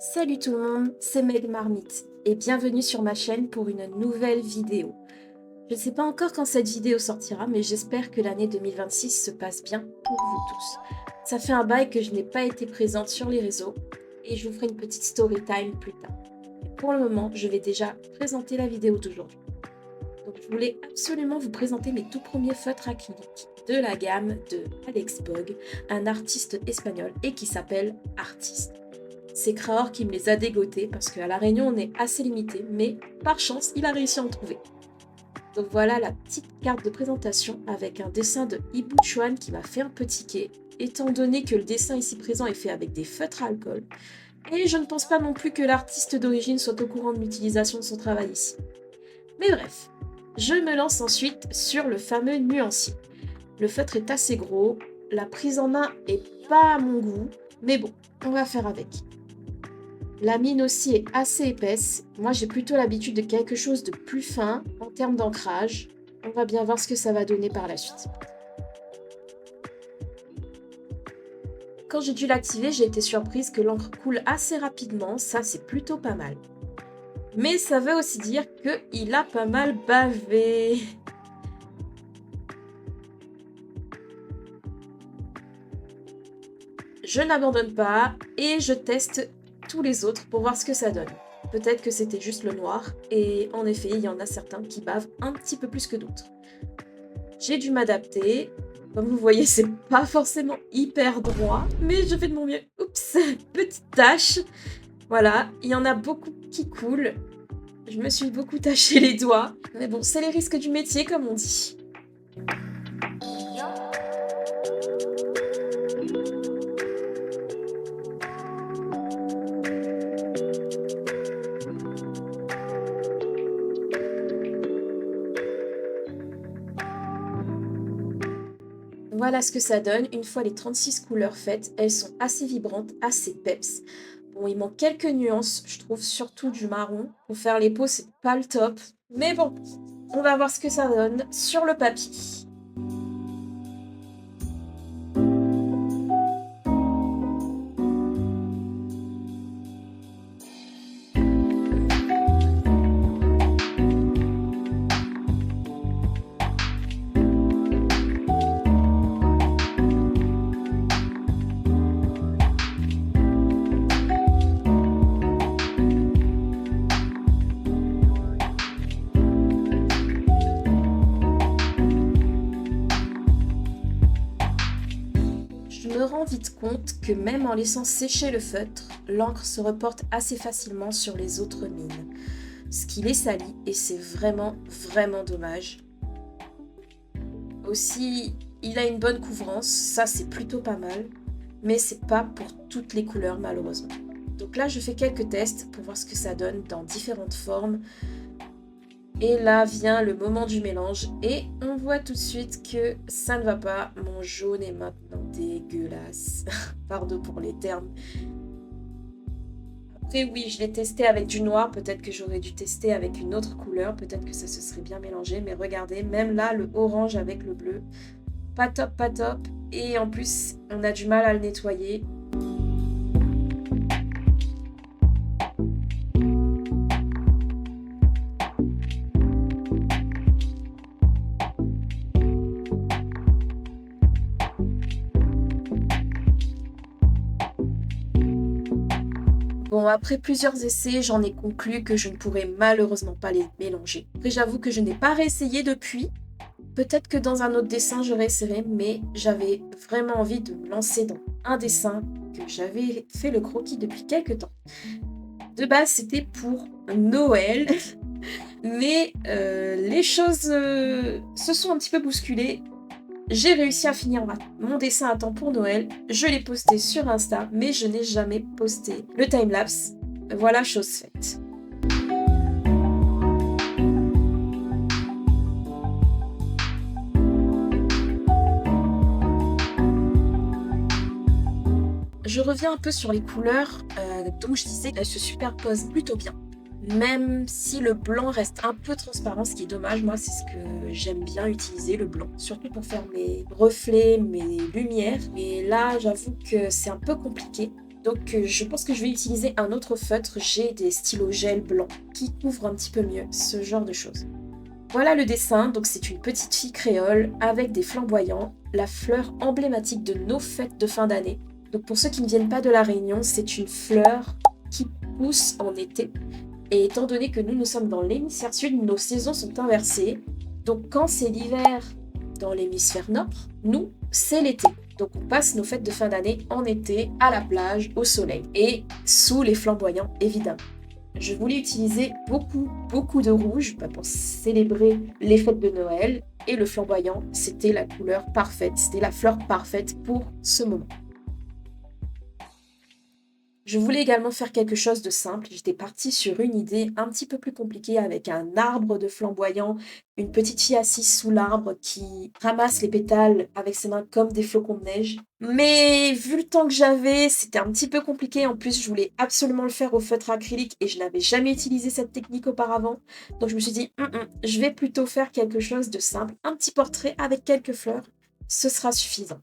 Salut tout le monde, c'est Meg Marmite et bienvenue sur ma chaîne pour une nouvelle vidéo. Je ne sais pas encore quand cette vidéo sortira, mais j'espère que l'année 2026 se passe bien pour vous tous. Ça fait un bail que je n'ai pas été présente sur les réseaux et je vous ferai une petite story time plus tard. Mais pour le moment, je vais déjà présenter la vidéo d'aujourd'hui. Donc je voulais absolument vous présenter mes tout premiers feutres acryliques de la gamme de Alex Bog, un artiste espagnol et qui s'appelle Artiste. C'est Craor qui me les a dégotés parce qu'à La Réunion on est assez limité, mais par chance il a réussi à en trouver. Donc voilà la petite carte de présentation avec un dessin de Ibu Chuan qui m'a fait un peu tiquer, étant donné que le dessin ici présent est fait avec des feutres à alcool. Et je ne pense pas non plus que l'artiste d'origine soit au courant de l'utilisation de son travail ici. Mais bref, je me lance ensuite sur le fameux nuancier. Le feutre est assez gros, la prise en main est pas à mon goût, mais bon, on va faire avec. La mine aussi est assez épaisse. Moi, j'ai plutôt l'habitude de quelque chose de plus fin en termes d'ancrage. On va bien voir ce que ça va donner par la suite. Quand j'ai dû l'activer, j'ai été surprise que l'encre coule assez rapidement. Ça, c'est plutôt pas mal. Mais ça veut aussi dire qu'il a pas mal bavé. Je n'abandonne pas et je teste tous les autres pour voir ce que ça donne. Peut-être que c'était juste le noir, et en effet, il y en a certains qui bavent un petit peu plus que d'autres. J'ai dû m'adapter. Comme vous voyez, c'est pas forcément hyper droit, mais je fais de mon mieux. Oups, petite tache. Voilà, il y en a beaucoup qui coulent. Je me suis beaucoup taché les doigts. Mais bon, c'est les risques du métier, comme on dit. Voilà ce que ça donne. Une fois les 36 couleurs faites, elles sont assez vibrantes, assez peps. Bon, il manque quelques nuances, je trouve surtout du marron. Pour faire les peaux, c'est pas le top. Mais bon, on va voir ce que ça donne sur le papier. Je me rends vite compte que même en laissant sécher le feutre, l'encre se reporte assez facilement sur les autres mines. Ce qui les salit et c'est vraiment dommage. Aussi, il a une bonne couvrance, ça c'est plutôt pas mal, mais c'est pas pour toutes les couleurs malheureusement. Donc là je fais quelques tests pour voir ce que ça donne dans différentes formes. Et là vient le moment du mélange et on voit tout de suite que ça ne va pas. Mon jaune est maintenant dégueulasse. Pardon pour les termes. Après oui, je l'ai testé avec du noir. Peut-être que j'aurais dû tester avec une autre couleur. Peut-être que ça se serait bien mélangé. Mais regardez, même là, le orange avec le bleu. Pas top, pas top. Et en plus, on a du mal à le nettoyer. Bon, après plusieurs essais, j'en ai conclu que je ne pourrais malheureusement pas les mélanger. Après, j'avoue que je n'ai pas réessayé depuis. Peut-être que dans un autre dessin, je réessayerai, mais j'avais vraiment envie de me lancer dans un dessin que j'avais fait le croquis depuis quelques temps. De base, c'était pour Noël, mais les choses se sont un petit peu bousculées. J'ai réussi à finir mon dessin à temps pour Noël. Je l'ai posté sur Insta, mais je n'ai jamais posté le timelapse. Voilà, chose faite. Je reviens un peu sur les couleurs, donc je disais qu'elles se superposent plutôt bien. Même si le blanc reste un peu transparent, ce qui est dommage, moi c'est ce que j'aime bien utiliser, le blanc, surtout pour faire mes reflets, mes lumières. Et là j'avoue que c'est un peu compliqué. Donc je pense que je vais utiliser un autre feutre. J'ai des stylos gel blancs qui couvrent un petit peu mieux ce genre de choses. Voilà le dessin, donc c'est une petite fille créole avec des flamboyants, la fleur emblématique de nos fêtes de fin d'année. Donc pour ceux qui ne viennent pas de La Réunion, c'est une fleur qui pousse en été. Et étant donné que nous sommes dans l'hémisphère sud, nos saisons sont inversées. Donc quand c'est l'hiver dans l'hémisphère nord, nous, c'est l'été. Donc on passe nos fêtes de fin d'année en été, à la plage, au soleil et sous les flamboyants évidemment. Je voulais utiliser beaucoup de rouge pour célébrer les fêtes de Noël et le flamboyant, c'était la couleur parfaite, c'était la fleur parfaite pour ce moment. Je voulais également faire quelque chose de simple. J'étais partie sur une idée un petit peu plus compliquée avec un arbre de flamboyant, une petite fille assise sous l'arbre qui ramasse les pétales avec ses mains comme des flocons de neige. Mais vu le temps que j'avais, c'était un petit peu compliqué. En plus, je voulais absolument le faire au feutre acrylique et je n'avais jamais utilisé cette technique auparavant. Donc je me suis dit, je vais plutôt faire quelque chose de simple, un petit portrait avec quelques fleurs. Ce sera suffisant.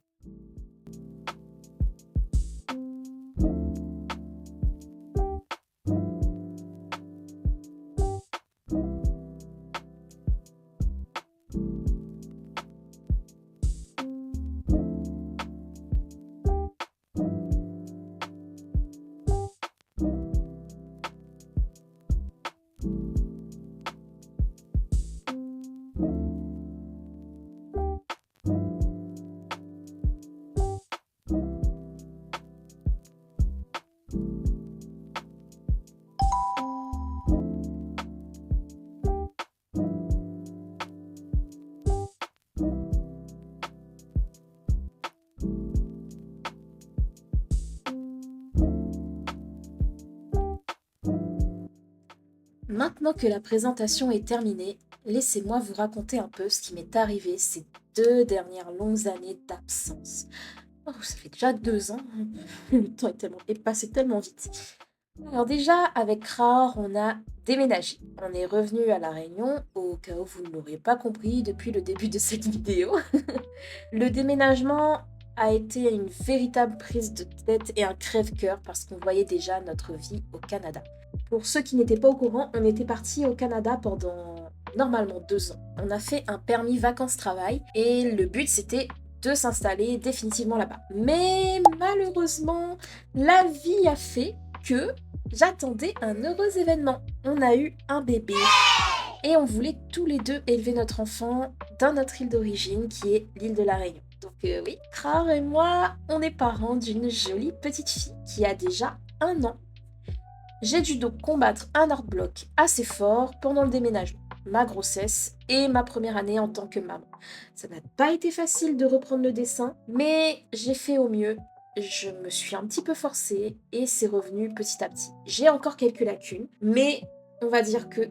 Maintenant que la présentation est terminée, laissez-moi vous raconter un peu ce qui m'est arrivé ces 2 dernières longues années d'absence. Oh, ça fait déjà 2 ans, le temps est passé tellement vite. Alors déjà, avec Raor, on a déménagé. On est revenu à La Réunion, au cas où vous ne l'auriez pas compris depuis le début de cette vidéo. Le déménagement a été une véritable prise de tête et un crève-cœur parce qu'on voyait déjà notre vie au Canada. Pour ceux qui n'étaient pas au courant, on était parti au Canada pendant normalement 2 ans. On a fait un permis vacances-travail et le but c'était de s'installer définitivement là-bas. Mais malheureusement, la vie a fait que j'attendais un heureux événement. On a eu un bébé et on voulait tous les deux élever notre enfant dans notre île d'origine qui est l'île de La Réunion. Donc oui, Crar et moi, on est parents d'une jolie petite fille qui a déjà 1 an. J'ai dû donc combattre un art bloc assez fort pendant le déménagement, ma grossesse et ma première année en tant que maman. Ça n'a pas été facile de reprendre le dessin, mais j'ai fait au mieux. Je me suis un petit peu forcée et c'est revenu petit à petit. J'ai encore quelques lacunes, mais on va dire que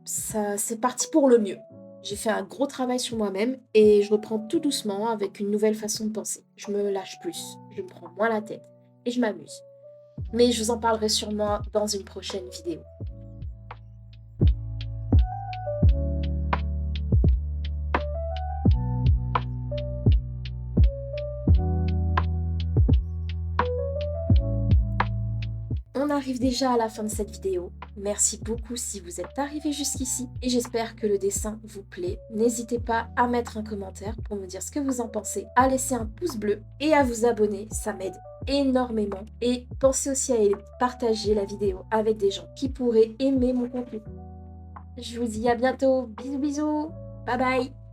c'est parti pour le mieux. J'ai fait un gros travail sur moi-même et je reprends tout doucement avec une nouvelle façon de penser. Je me lâche plus, je me prends moins la tête et je m'amuse. Mais je vous en parlerai sûrement dans une prochaine vidéo. On arrive déjà à la fin de cette vidéo. Merci beaucoup si vous êtes arrivé jusqu'ici et j'espère que le dessin vous plaît. N'hésitez pas à mettre un commentaire pour me dire ce que vous en pensez, à laisser un pouce bleu et à vous abonner, ça m'aide énormément. Et pensez aussi à partager la vidéo avec des gens qui pourraient aimer mon contenu. Je vous dis à bientôt, bisous bisous, bye bye.